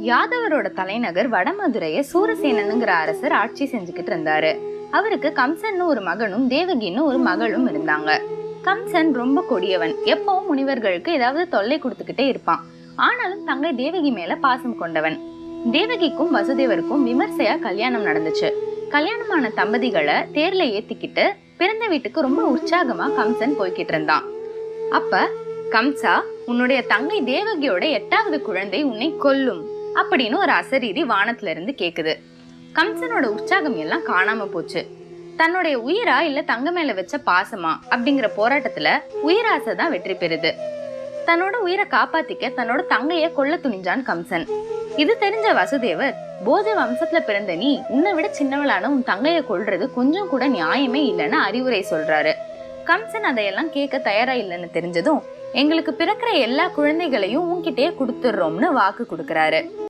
யாதவரோட தலைநகர் வடமதுரைய சூரசேனனுங்கிற அரசர் ஆட்சி செஞ்சுக்கிட்டு இருந்தாரு. அவருக்கு கம்சன் ஒரு மகனும் தேவகின்னு ஒரு மகளும் இருந்தாங்க. கம்சன் ரொம்ப கொடியவன். எப்பவும் முனிவர்களுக்கு ஏதாவது தொல்லை கொடுத்துக்கிட்டே இருப்பான். ஆனாலும் தங்கை தேவகி மேல பாசம் கொண்டவன். தேவகிக்கும் வசுதேவருக்கும் விமர்சையா கல்யாணம் நடந்துச்சு. கல்யாணமான தம்பதிகளை தேர்ல ஏத்திக்கிட்டு பிறந்த வீட்டுக்கு ரொம்ப உற்சாகமா கம்சன் போய்கிட்டு இருந்தான். அப்ப கம்சா, உன்னுடைய தங்கை தேவகியோட 8வது குழந்தை உன்னை கொல்லும் அப்படின்னு ஒரு அசரீரி வானத்துல இருந்து கேக்குது. கம்சனோட உற்சாகம் எல்லாம் காணாம போச்சு. தன்னுடைய உயிரா இல்ல தங்க மேல வச்ச பாசமா அப்படிங்கிற போராட்டத்துல உயிராசை தான் வெற்றி பெறுது. தன்னோட உயிரை காப்பாத்திக்க தன்னோட தங்கைய கொல்ல துணிஞ்சான் கம்சன். இது தெரிஞ்ச வசுதேவர், போஜ வம்சத்துல பிறந்த நீ உன்னை விட சின்னவளான உன் தங்கைய கொல்றது கொஞ்சம் கூட நியாயமே இல்லைன்னு அறிவுரை சொல்றாரு. கம்சன் அதையெல்லாம் கேட்க தயாரா இல்லைன்னு தெரிஞ்சதும், எங்களுக்கு பிறக்கிற எல்லா குழந்தைகளையும் உன்கிட்டயே கொடுத்துடுறோம்னு வாக்கு கொடுக்கறாரு.